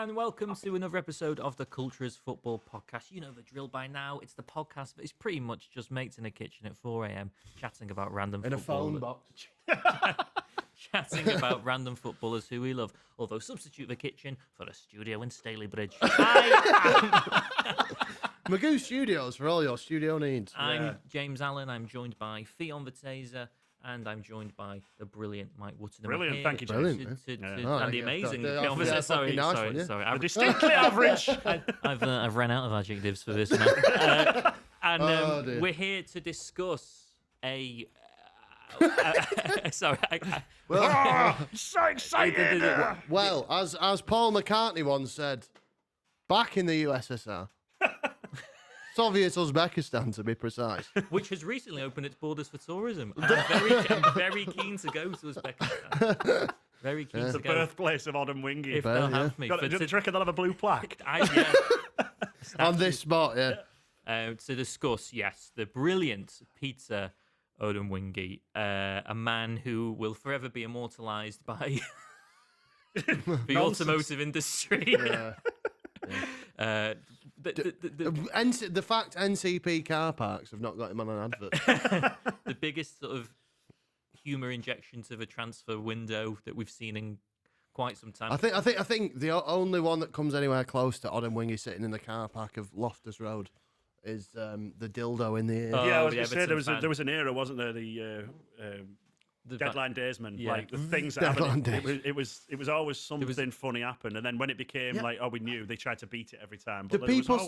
and welcome to another episode of the Cultures Football Podcast. You know the drill by now. It's the podcast, but it's pretty much just mates in a kitchen at 4 a.m. chatting about random football. In a phone box. Chatting about random footballers who we love. Although substitute the kitchen for a studio in Stalybridge. Magoo Studios for all your studio needs. I'm James Allen. I'm joined by Theon the Taser. And I'm joined by the brilliant Mike Wootton. Brilliant, thank you, James. And the amazing Phil Visser. Sorry. The distinctly average. I've run out of adjectives for this now. We're here to discuss a... sorry. So excited. Well, as Paul McCartney once said, back in the USSR, Soviet Uzbekistan to be precise, which has recently opened its borders for tourism. I'm very keen to go to Uzbekistan. Very keen to the go. The birthplace of Odemwingie. If they'll have me. Got the trick of they'll have a blue plaque. on this spot, to discuss, yes, the brilliant Peter Odemwingie, a man who will forever be immortalised by the automotive industry. The fact NCP car parks have not got him on an advert. The biggest sort of humour injection to the transfer window that we've seen in quite some time. I think the only one that comes anywhere close to Odemwingie sitting in the car park of Loftus Road is the dildo in the ear. I was going to say there was an era, wasn't there? The Deadline Daysman, like the things that happened. It was always something funny happened, and then when it became like, we knew, they tried to beat it every time. But do people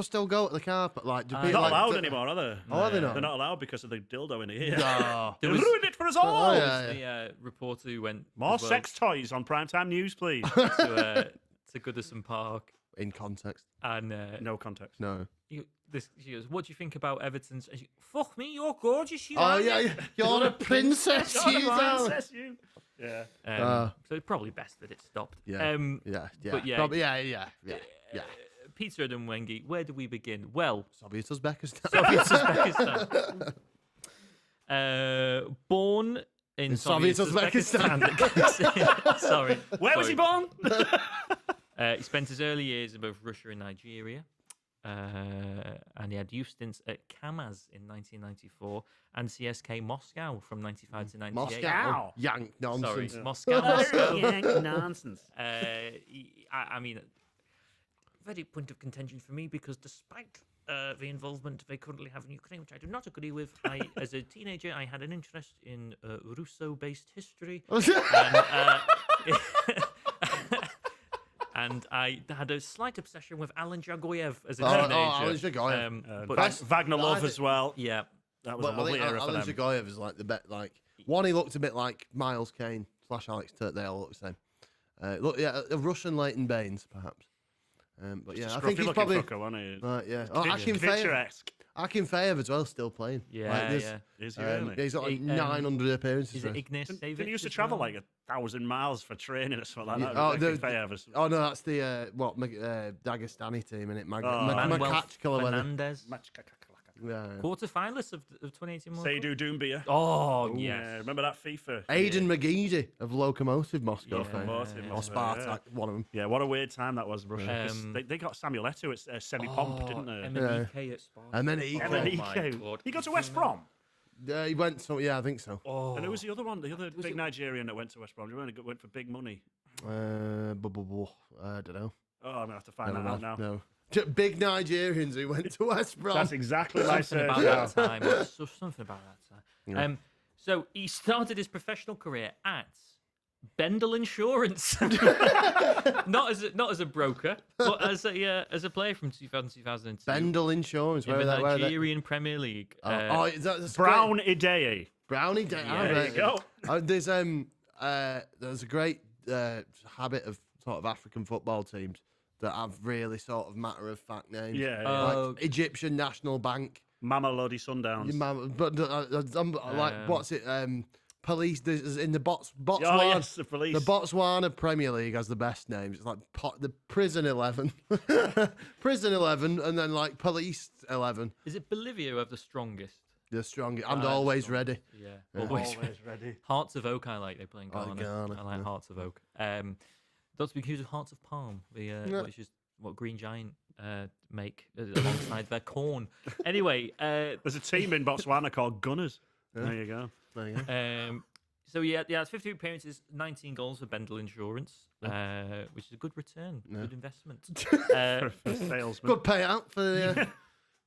still go to the car park? Like, they're not allowed anymore, are they? Oh, are they not? They're not allowed because of the dildo in the ear. They ruined it for us all. The reporter who went more sex toys on primetime news, please. to Goodison Park. In context, and no context. No. She goes, what do you think about Everton's? And she, fuck me, you're gorgeous. You you're a princess. You. Yeah. So it's probably best that it stopped. Yeah. But probably, Peter Odemwingie, where do we begin? Well, Soviet Uzbekistan. Born in Soviet Uzbekistan. Sorry. Where was he born? He spent his early years in both Russia and Nigeria. And he had youth stints at Kamaz in 1994 and CSK Moscow from 95 to 98. Moscow! Yank nonsense. Sorry, Moscow. Yank nonsense. I mean, very point of contention for me because despite the involvement they currently have in Ukraine, which I do not agree with, as a teenager, I had an interest in Russo-based history. And I had a slight obsession with Alan Jagoyev as a teenager. Alan Jagoyev. But Wagner Love as well. Yeah. That was a lovely era for them. Alan Jagoyev is like the best. Like one, he looked a bit like Miles Kane / Alex Turk. They all look the same. A Russian Leighton Baines, perhaps. But yeah, I think he's probably. Fucker, wasn't he? Akin Fayev as well, still playing. Yeah. Is he really? He's got like 900 appearances. Is it Ignis Savic? Didn't he used to travel like 1,000 miles for training or something like that? No, that's the Dagestani team, isn't it? Makachkala. Fernandez. Quarterfinalists of 2018 World Cup. Seydou Doumbia. Oh, yes. Yeah, remember that FIFA? Aidan McGeady of Lokomotiv Moscow fame. Or Spartak, one of them. Yeah, what a weird time that was, Russia. They got Samuel Eto'o at semi-pomp, didn't they? Emenike at Sparta. Emenike. He got to West Brom? Yeah, he went. I think so. And who was the other one? The other big Nigerian that went to West Brom? He went for big money. I don't know. Oh, I'm going to have to find that out now. No. Big Nigerians who went to West Brom. That's exactly my something about that time. Something about that time. Yeah. So he started his professional career at Bendel Insurance, not as a broker, but as a player from 2002. Bendel Insurance, in the Nigerian Premier League. That's Brown Ideye. Brown Ideye. There you go. There's a great habit of sort of African football teams that have really sort of matter-of-fact names. Yeah. Like Egyptian National Bank. Mamelodi Sundowns. What's it? Police. There's in the Botswana. Oh, yes, the police. The Botswana Premier League has the best names. It's like the Prison 11. Prison 11, and then like Police 11. Is it Bolivia who have the strongest? The strongest. And always ready. Yeah. Always ready. Hearts of Oak I like. They play in Ghana. I like Hearts of Oak. Dr. Biku's Hearts of Palm, which is what Green Giant make alongside their corn. Anyway, there's a team in Botswana called Gunners. Yeah. There you go. So it's 50 appearances, 19 goals for Bendel Insurance, which is a good return, good investment. For a salesman. Good payout for the...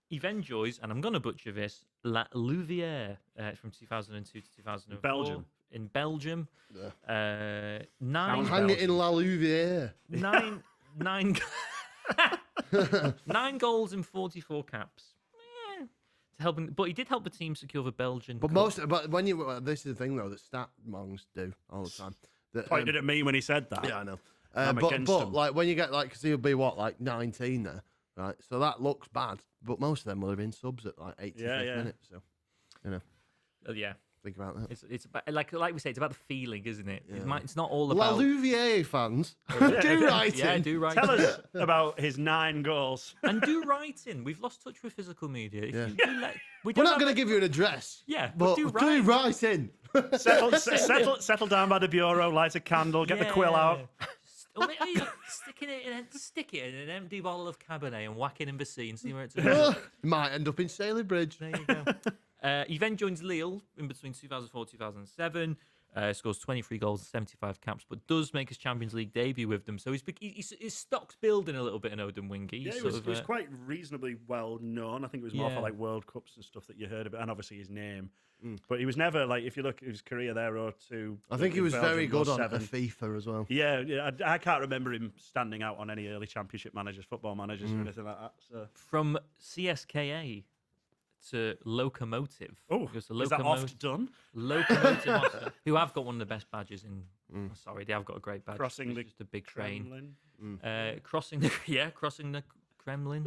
Yves Joyce, and I'm going to butcher this, La Louvière from 2002 to 2004. Belgium. In Belgium. Yeah. Nine it in La Louvière. Nine goals in 44 caps. To help him, but he did help the team secure the Belgian. But this is the thing though that stat mongs do all the time. That, pointed at me when he said that. Yeah, I know. But like when you get because he'll be like 19 there, right? So that looks bad, but most of them will have been subs at like 85th minute. So, yeah. Think about that. It's about, like we say, it's about the feeling, isn't it? Yeah. It's not all La about. Louvière fans, do write in. Yeah, do write in. Tell us about his 9 goals. And do write in. We've lost touch with physical media. We're not going to give you an address. Yeah, but do write in. Settle down by the bureau, light a candle, get the quill out. Or maybe stick it in an empty bottle of Cabernet and whack it in the sea and see where it's Might end up in Saley Bridge. There you go. He then joins Lille in between 2004 and 2007. Scores 23 goals and 75 caps, but does make his Champions League debut with them. So his stock's building a little bit in Odemwingie. Yeah, he was quite reasonably well known. I think it was more for like World Cups and stuff that you heard about, and obviously his name. But he was never like, if you look at his career there or two. I think he was very good on FIFA as well. Yeah, I can't remember him standing out on any early Championship managers, football managers, or anything like that. So. From CSKA to Locomotive. Oh, is that oft done? Locomotive, Moscow, who have got one of the best badges in. Sorry, they have got a great badge. Crossing it's just a big Kremlin. Train. Crossing the Kremlin.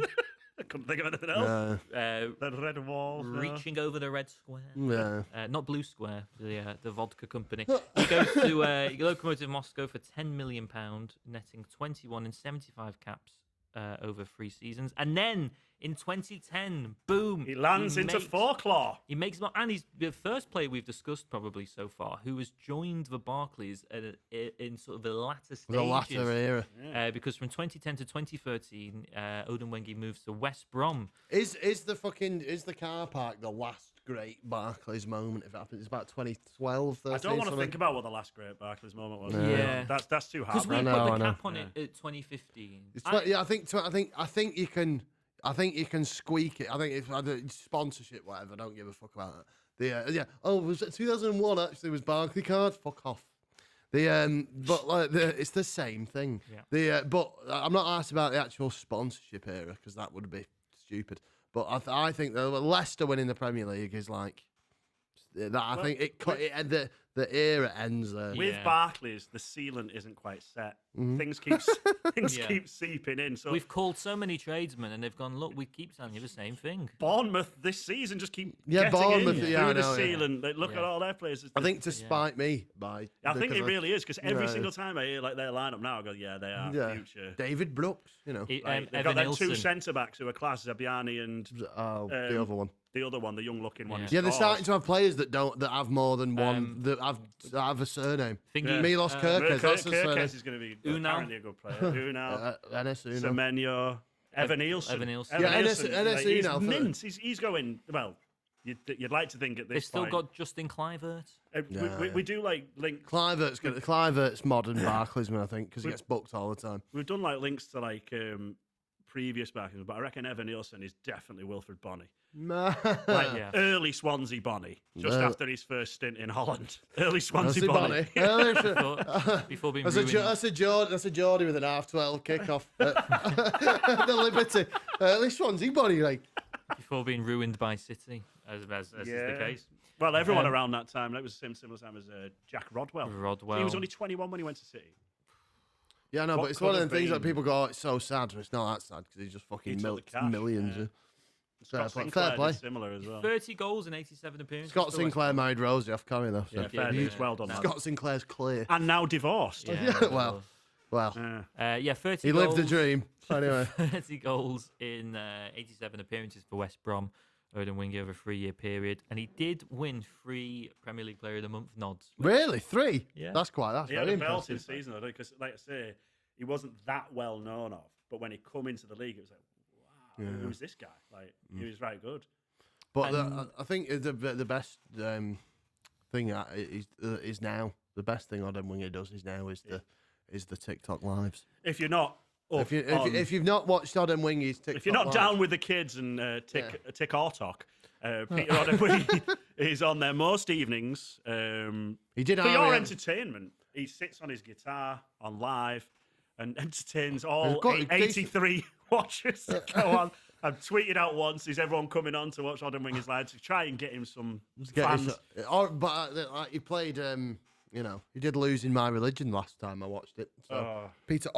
I couldn't think of anything else. The red wall. Reaching over the red square. Yeah. Not Blue Square, the vodka company. He goes to Locomotive Moscow for £10 million, netting 21 and 75 caps over 3 seasons. And then in 2010, boom, he lands into Foreclaw. He makes, and he's the first player we've discussed probably so far who has joined the Barclays in sort of the latter stages. The latter era. Because from 2010 to 2013, Odemwingie moves to West Brom. Is the car park the last great Barclays moment? If it happens, it's about 2012. 13, I don't want to think about what the last great Barclays moment was. Yeah, that's too hard. Because we put the cap on it at 2015. I think you can. I think you can squeak it. I think if sponsorship, whatever, I don't give a fuck about that. Was it 2001 actually was Barclay cards? Fuck off. It's the same thing. Yeah. But I'm not asked about the actual sponsorship era because that would be stupid. But I think that Leicester winning the Premier League is like that. I think the era ends there. With Barclays, the ceiling isn't quite set. Things keep seeping in. So we've called so many tradesmen, and they've gone, look, we keep telling you the same thing. Bournemouth this season just keep Bournemouth through the ceiling. They look at all their players. I think to spite me I think it really is because every single time I hear like their lineup now, I go, yeah, they are future. David Brooks, they've got their 2 centre backs who are class, Zabiani and the other one. The other one, the young-looking one. Yeah, they're starting to have players that have more than one that have a surname. Milos Kerkez, that's his surname. Is going to be apparently a good player. Unal, Enes Unal, Semenyo, Evan Nielsen. Enes He's Unal. mince. He's going well. You'd like to think at this They've still point. got Justin Kluivert. We do like links. Kluivert's modern Barclaysman, I think, because he gets booked all the time. We've done like links to like previous Barclaysmen, but I reckon Evan Nielsen is definitely Wilfred Bonny. Early Swansea Bonny, just after his first stint in Holland. Early Swansea Bonny. Before being ruined. That's a Geordie with an 12 kickoff at the Liberty. Early Swansea Bonny, like. Before being ruined by City, as is the case. Well, everyone around that time, that was the same similar time as Jack Rodwell. He was only 21 when he went to City. Yeah, no, but it's one of the things that people go, it's so sad, but it's not that sad because he's just fucking milked millions. Yeah. Fair play. Similar as well. 30 goals and 87 appearances. Scott Sinclair married Rosie off camera though. So. Yeah, huge well done. Scott Sinclair's clear. And now divorced. Well. 30 he goals. lived the dream. Anyway. 30 goals in 87 appearances for West Brom. Odemwingie over a 3-year period. And he did win 3 Premier League Player of the Month nods. Really? 3? Yeah. That's he very had a belting impressive. season though, because like I say, he wasn't that well known of. But when he come into the league, it was like, wow, who's this guy? Like, he was right good. But I think the best thing is now. The best thing Odemwingie does is the TikTok lives. If you're not if you've not watched Odemwingie's TikTok, if you're not lives, down with the kids and Tick or Talk, Peter Odemwingie is on there most evenings. He did for your entertainment. He sits on his guitar on live and entertains all 83 watchers that go on. I've tweeted out once, is everyone coming on to watch Odemwingie's live to try and get him some fans? But he played, he did Losing My Religion last time I watched it. So Peter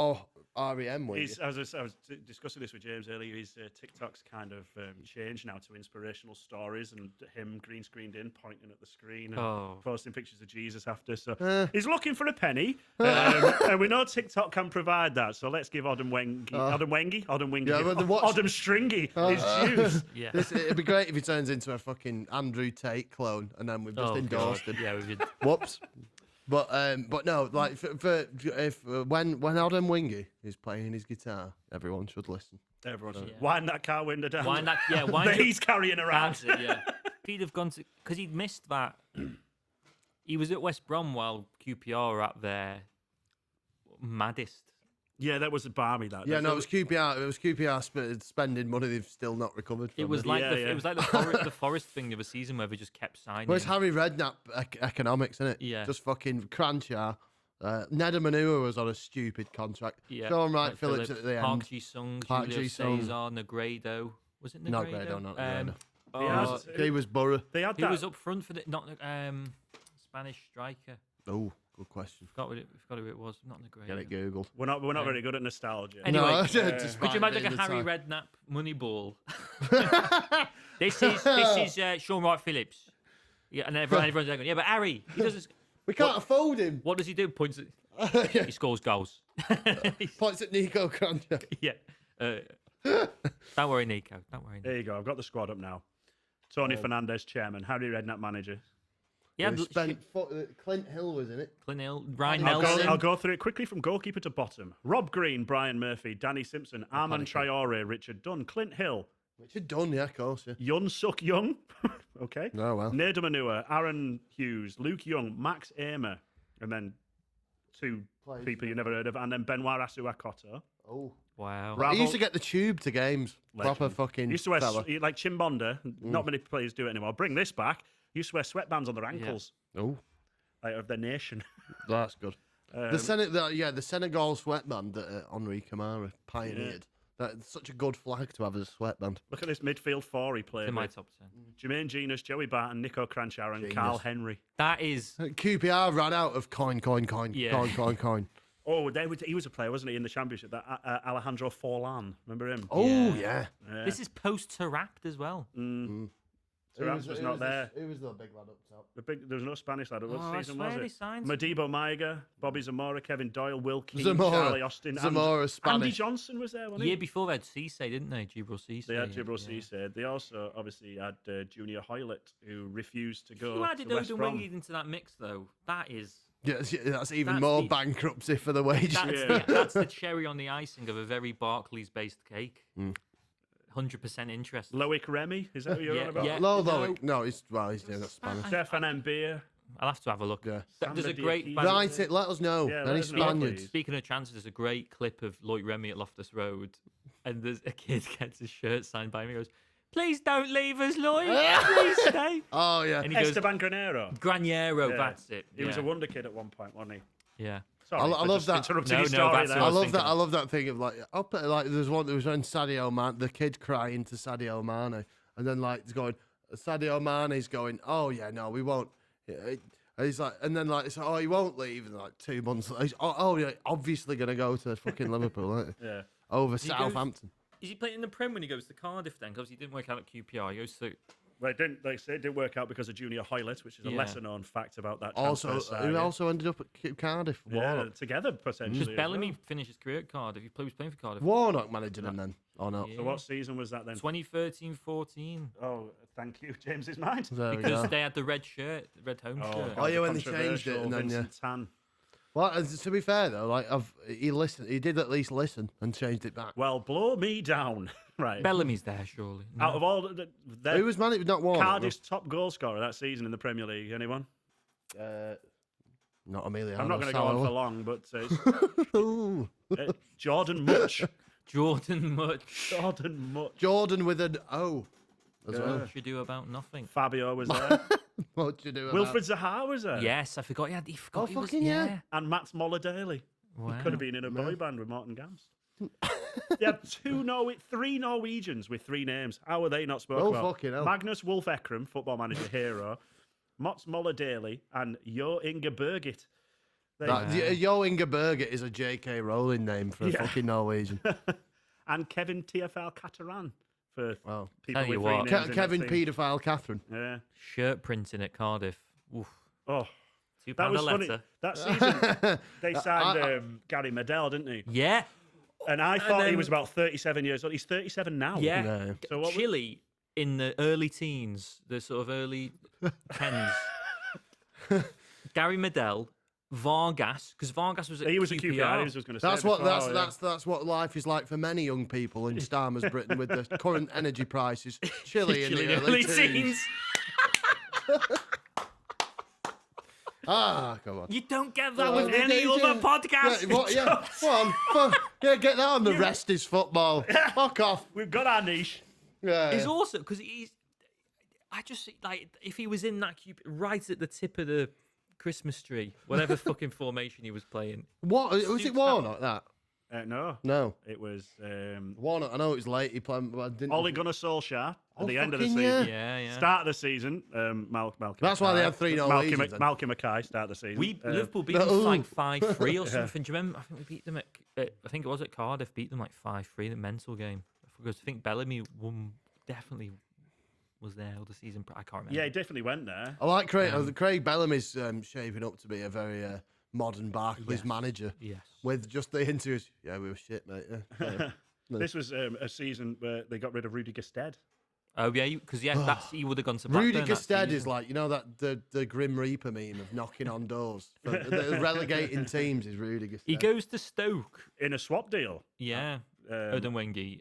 REM. I was discussing this with James earlier. His TikTok's kind of changed now to inspirational stories and him green screened in, pointing at the screen and posting pictures of Jesus after. So he's looking for a penny, and we know TikTok can provide that. So let's give Odemwingie, Odemstringy his juice. Yeah, it'd be great if he turns into a fucking Andrew Tate clone, and then we've just endorsed him. Yeah, we did. Whoops. But no, like when Odemwingie is playing his guitar, everyone should listen. Everyone should wind that car window down. Wind that he's carrying around. That's it, yeah. If he'd have gone to, because he'd missed that. He was at West Brom while QPR were at their maddest. Yeah, that was a barmy. That. Yeah, no, it was QPR. It was QPR spending money they've still not recovered from. It was like the Forest thing the other season where they just kept signing. Well, it's Harry Redknapp economics, isn't it? Yeah. Just fucking Cranchar. Neda Manua was on a stupid contract. Yeah. Sean Wright Phillips at the end. Park Ji-sung, Julio Cesar, Negredo. Was it Negredo? Not Negredo, not Negredo. He was Borough. He was up front for the Spanish striker. Oh. Good question. Forgot who it was. Not Negredo. Get it googled. We're not very good at nostalgia. Anyway, could you imagine a Harry Redknapp Moneyball? This is Sean Wright Phillips. Yeah, and everyone's going, yeah, but Harry, he doesn't. We can't afford him. What does he do? Points at. He scores goals. Points at Nico Crancher. Yeah. Don't worry, Nico. Don't worry. There you go. I've got the squad up now. Tony Fernandez, chairman. Harry Redknapp, manager. Yeah, Clint Hill was in it. Clint Hill, Ryan Nelson. I'll go through it quickly from goalkeeper to bottom. Rob Green, Brian Murphy, Danny Simpson, Armand Traore, Richard Dunn, Clint Hill. Richard Dunn, yeah, of course, yeah. Yun Suk Young, okay. Oh, well. Neda Manua, Aaron Hughes, Luke Young, Max Amer, and then two people you never heard of, and then Benoit Asuakoto. Oh. Wow. He used to get the tube to games. Legend. Proper fucking used to wear, fella. like Chimbonda, not many players do it anymore. Bring this back. Used to wear sweatbands on their ankles. Yeah. Oh. Like, of their nation. That's good. The Senegal sweatband that Henri Camara pioneered. That's such a good flag to have as a sweatband. Look at this midfield four he played in my with. top 10. Jermaine Genius, Joey Barton, Nico Cranchar, and Carl Henry. That is... QPR ran out of coin. Oh, he was a player, wasn't he, in the Championship? That Alejandro Forlan. Remember him? Oh, yeah. This is post-Tarapt as well. Tarapt was not there. Who was the big lad up top? There was no Spanish lad. What season was it? Signed Madibo Maiga, Bobby Zamora, Kevin Doyle, Will Keane, Zamora. Charlie Austin. Zamora, Spanish. Andy Johnson was there, wasn't he? Year before they had Cisse, didn't they? Gibril Cisse. They had Gibril Cisse. They also obviously had Junior Hoylett, who refused to go You added to West Brom. Odemwingie into that mix, though. That is... Yeah, that's even more bankruptcy for the wages. That's the cherry on the icing of a very Barclays-based cake. 100% interest. Loic Remy, is that what you're on about? Yeah. No, he's doing that Spanish. Stefan Mbeer. I'll have to have a look. Yeah. There's a great... Write it, let us know. Yeah, Any Spaniards? Speaking of chances, there's a great clip of Loic Remy at Loftus Road, and there's a kid gets his shirt signed by him. He goes, "Please don't leave us, Loic. Please stay." Oh, yeah. And he goes, Esteban Granero. Graniero, that's it. He was a wonder kid at one point, wasn't he? Yeah. I love that. I love that thing of like there's one. There was when Sadio Mane, the kid crying to Sadio Mane, and then like it's going. Sadio Mane's going, "Oh yeah, no, we won't." He's like, and then like, "Oh, he won't leave." And like 2 months later, he's, "Oh yeah, obviously gonna go to fucking Liverpool, aren't he?" Yeah. Over Southampton. Is he playing in the Prem when he goes to Cardiff then? Because he didn't work out at QPR. He goes to... Well, it didn't work out because of Junior Hoylett, which is a lesser-known fact about that also, transfer who also ended up at Cardiff. Warnock. Together, potentially. Does Bellamy finish his career at Cardiff? He was playing for Cardiff. Warnock managing him then, or not? So what season was that then? 2013-14. Oh, thank you. James's mind. Because they had the red shirt, the red home shirt. Oh, yeah, when they changed it. And then, Vincent Tan. Well, to be fair though, like he listened. He did at least listen and changed it back. Well, blow me down. Right. Bellamy's there, surely. No. Out of all Who was man? Not Warnock. Cardiff's top goal scorer that season in the Premier League. Anyone? Not Emiliano. I'm not going to go on for long, but it's Jordan Much. Jordan Much. Jordan Much. Jordan with an O as well. What you do about nothing? Fabio was there. What you do about Wilfred Zaha was there. Yes, I forgot. He forgot. He was, fucking yeah. And Matt Moller-Daly. Wow. He could have been in a boy band with Morten Gamst. They had three Norwegians with three names. How were they not spoken about? Fucking hell. Magnus Wolf Ekram, football manager hero, Mats Moller-Daly, and Jo Inge Birgit. Jo Inge Birgit is a J.K. Rowling name for a fucking Norwegian. And Kevin TFL Cataran for people Tell you with three what. names. Kevin Paedophile Catherine. Yeah. Shirt printing at Cardiff. Oof. Oh. £2 That was a funny. letter. That season, they signed Gary Medell, didn't they? Yeah. And I thought he was about 37 years old. He's 37 now. Yeah. No. So what Chile in the early teens, the sort of early 10s. Gary Medell, Vargas, because Vargas was at He was a QPR. QPR. I was just going to say That's before, that's what life is like for many young people in Starmer's Britain with the current energy prices. Chile in the early teens. Come on. You don't get that with any other podcast. Yeah, come on. Yeah, get that on. The rest is football. Fuck off. We've got our niche. Yeah. He's also because I just like if he was in that cube right at the tip of the Christmas tree, whatever fucking formation he was playing. What was it? Warnock that? No, it was Warnock. I know it was late. He played. But I didn't. Ole Gunnar Solskjaer at the end of the fucking season. Yeah. Start of the season, Malcolm. That's why they had three Norwegians then. Malcolm Mackay start of the season. Liverpool beat them like 5-3 or something. Do you remember? I think we beat them at. I think it was at Cardiff. Beat them like 5-3 in the mental game. Because I think Bellamy definitely was there all the season. I can't remember. Yeah, he definitely went there. I like Craig. Craig Bellamy's shaping up to be a very modern Barclays manager. Yes. With just the interviews. Yeah, we were shit, mate. Yeah. This was a season where they got rid of Rudy Gestede. Oh yeah, because he would have gone to Blackburn. Rudy Gestede is like that the Grim Reaper meme of knocking on doors. The relegating teams is Rudy Gestede. He goes to Stoke In a swap deal. Yeah. Odemwingie,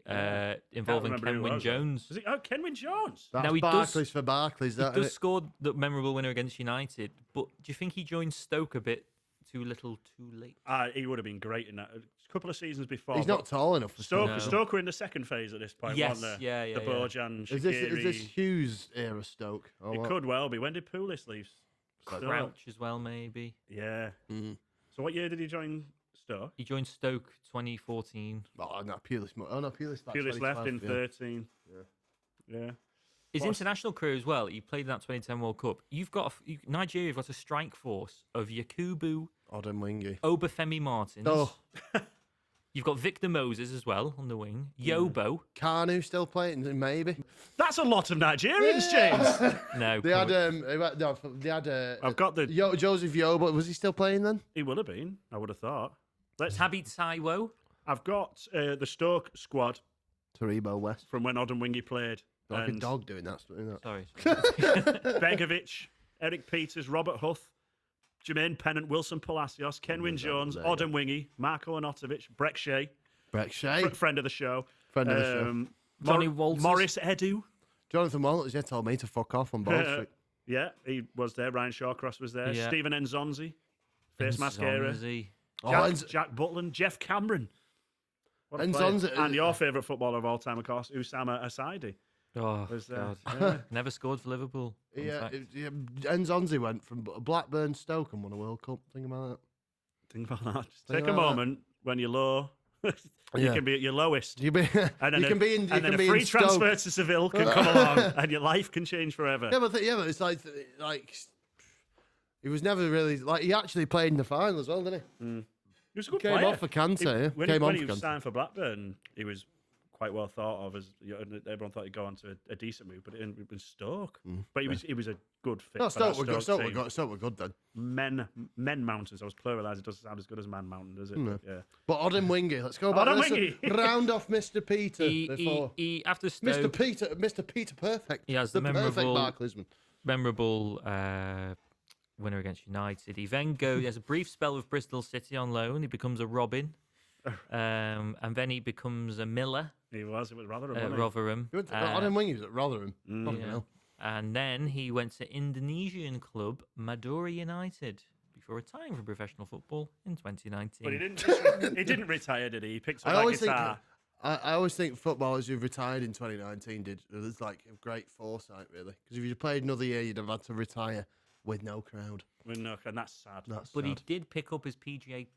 involving Kenwyn Jones. Was it? Oh, Kenwyn Jones. That's Now he Barclays for Barclays. He does score the memorable winner against United, but do you think he joined Stoke a bit too little, too late? He would have been great in that. A couple of seasons before. He's not tall enough for Stoke. No. Stoke were in the second phase at this point, Yes, weren't they? yeah. The Bojan, Is this Hughes era Stoke? It could well be. When did Pulis leave? Crouch as well, maybe. Yeah. So what year did he join Stoke? He joined Stoke 2014. Oh, no, Pulis. Oh, no, Pulis. Pulis left in 13. Yeah. His international career as well. He played in that 2010 World Cup. You've got Nigeria have got a strike force of Yakubu, Odemwingie, Obafemi Martins. Oh. You've got Victor Moses as well on the wing. Yobo. Kanu still playing, maybe. That's a lot of Nigerians, James. No. They had I've got the. Joseph Yobo. Was he still playing then? He would have been. I would have thought. Tabby Taiwo. I've got the Stoke squad Taribo West. from when Odemwingie played. Like a dog doing that. Sorry. Begovic, Eric Peters, Robert Huth, Jermaine Pennant, Wilson Palacios, Kenwyn Jones, Odemwingie, Marco Arnautovic, Breck Shea. Friend of the show. Johnny Walters. Morris Edu. Jonathan Walters, told me to fuck off on Ball Street. Yeah, he was there. Ryan Shawcross was there. Yeah. Stephen Nzonzi. Face Mascara. Jack Butland. Jeff Cameron. And your favourite footballer of all time, of course, Usama Asaidi. Oh, God. Yeah. Never scored for Liverpool. Nzonzi went from Blackburn, Stoke and won a World Cup. Think about that. Just take a moment when you're low. You can be at your lowest. And then a free transfer to Seville can come along and your life can change forever. Yeah, but it's like he was never really he actually played in the final as well, didn't he? He was a good player. Came off for Cancer. When he was signed for Blackburn, he was quite well thought of as everyone thought he'd go on to a decent move, but it was Stoke. But he was a good fit. No, Stoke were good then. Men mountains. I was pluralising. It doesn't sound as good as man mountain, does it? No. Yeah. But Odemwingie, let's go back. Round off Mr. Peter before. He after Stoke, Mr. Peter Perfect. He has the memorable perfect Barclaysman. Memorable winner against United. He then goes, has a brief spell with Bristol City on loan. He becomes a Robin. And then he becomes a Miller. It was Rotherham. At Rotherham. He went to Odemwingie was at Rotherham. And then he went to Indonesian club Madura United before retiring from professional football in 2019. But he didn't retire, did he? He picked up I that guitar. I always think footballers who've retired in 2019 did. It's like a great foresight, really. Because if you'd played another year, you'd have had to retire with no crowd. And that's sad. But he did pick up his PGA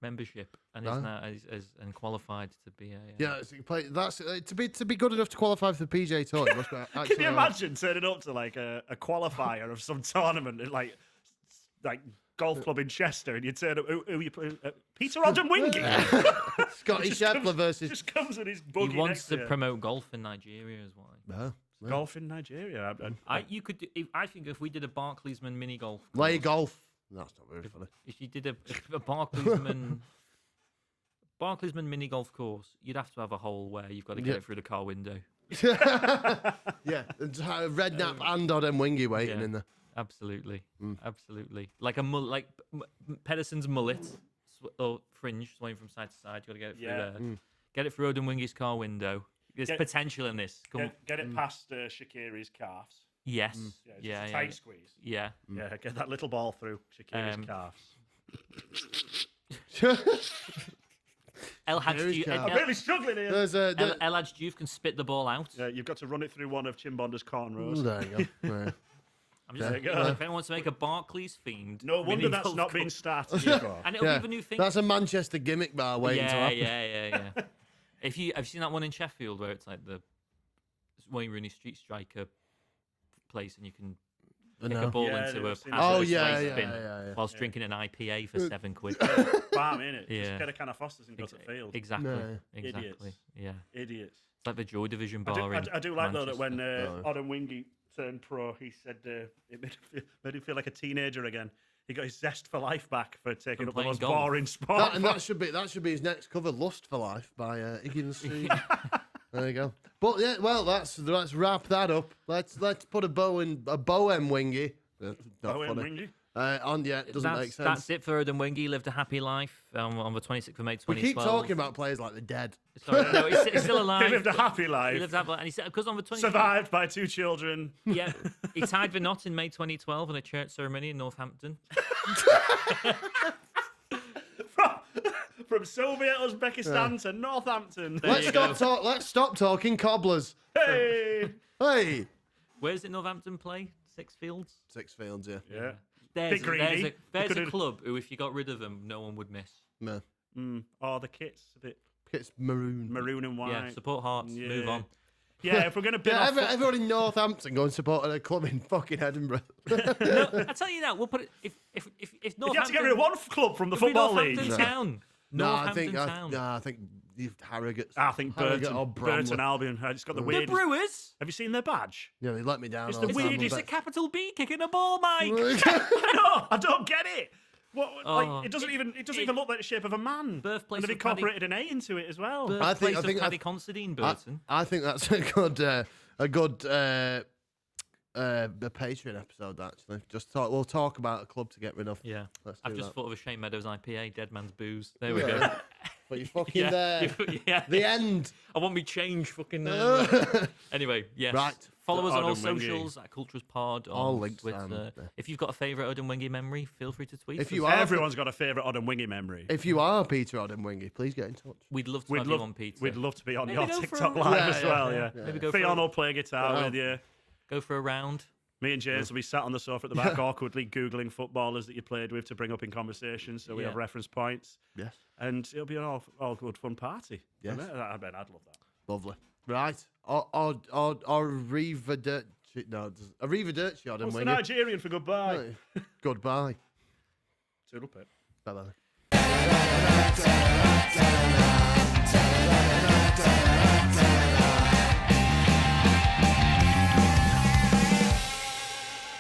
membership and is now and qualified to be a. So you play, that's to be good enough to qualify for the PGA Tour. You must be Can you imagine turning up to like a qualifier of some tournament at like golf club in Chester, and you turn up? Who you playing? Peter Odemwingie. Scotty Scheffler versus. Just comes in his buggy. He wants to promote golf in Nigeria as well. No. Golf in Nigeria. You could. I think if we did a Barclaysman mini golf. Lay golf. That's not very funny. If you did a Barclaysman mini golf course, you'd have to have a hole where you've got to get it through the car window. Yeah, Redknapp and Odemwingie waiting in there. Absolutely, absolutely. Like Pedersen's mullet or fringe swaying from side to side. You got to get it through there. Get it through Odemwingie's car window. There's potential in this. Get it past Shaqiri's calves. Yes. Yeah. Tight squeeze. Yeah. Yeah. Get that little ball through Shaqiri's calves. El Hadj I'm really struggling here. El Hadj Diouf can spit the ball out. Yeah, you've got to run it through one of Chimbonda's cornrows. There you go. Yeah. I'm just saying, if anyone wants to make a Barclays themed, no wonder that's not been started. And it'll be the new thing. That's a Manchester gimmick bar waiting to happen. Yeah. Have you seen that one in Sheffield where it's like the Wayne Rooney Street Striker place, and you can pick a ball into a hazardous bin whilst drinking an IPA for £7. Bam, innit? Yeah. Just get a can of Foster's and go to field. Exactly. No. Exactly. Yeah. Idiots. It's like the Joy Division bar. I do like though that when Odemwingie turned pro, he said it made him feel like a teenager again. He got his zest for life back for taking up the most boring sport. That should be his next cover, "Lust for Life" by Higgins. There you go. But yeah, well, let's wrap that up. Let's put a Odemwingie. Odemwingie. Doesn't make sense. That's it for Odemwingie. He lived a happy life on the 26th of May 2012. We keep talking about players like they're dead. Sorry, no, he's still alive. He lived a happy life. He lived a happy life. And he said, because on the 26th... Survived by 2 children. Yeah. He tied the knot in May 2012 in a church ceremony in Northampton. From Soviet Uzbekistan to Northampton. Let's stop talking cobblers. Hey! Where's it Northampton play? Six Fields? Six Fields, yeah. Yeah. There's a club who, if you got rid of them, no one would miss. No. Oh, the kit's a bit... Kit's maroon. Maroon and white. Yeah, support Hearts. Yeah. Move on. Yeah, if we're going to... everyone in Northampton go and support a club in fucking Edinburgh. No, I tell you now, we'll put it... If Northampton... You have to get rid of one club from the Football League. Northampton Town. Northampton Town. I think Harrogate. I think Burton Albion. It's got the weird... The Brewers? Have you seen their badge? Yeah, they let me down. It's the weirdest... It's a capital B kicking a ball, Mike. I don't get it. It doesn't even look like the shape of a man. Birthplace. And they've incorporated an A into it as well. I think Paddy Considine Burton. I think that's a good Patreon episode actually. We'll talk about a club to get rid of. Yeah. I've just thought of a Shane Meadows IPA, Dead Man's Booze. There we go. But you're fucking there. Yeah. The end. I want me change fucking Anyway, yes. Right. Follow us on all socials at Cultures Pod. All links Twitter. If you've got a favourite Odemwingie memory, feel free to tweet. Everyone's got a favourite Odemwingie memory. If you are Peter Odemwingie, please get in touch. We'd love to have you on, Peter. We'd love to be on your TikTok live as well. Yeah. Maybe go Fionn will play guitar with you. Go for a round. Me and James will be sat on the sofa at the back, awkwardly Googling footballers that you played with to bring up in conversation, so we have reference points. Yes. And it'll be an all good fun party. Yes. I bet I'd love that. Lovely. Right. Arrivederci. No, arrivederci, Odemwingie. What's the Nigerian for goodbye? Goodbye. Toodle pip. Bye-bye.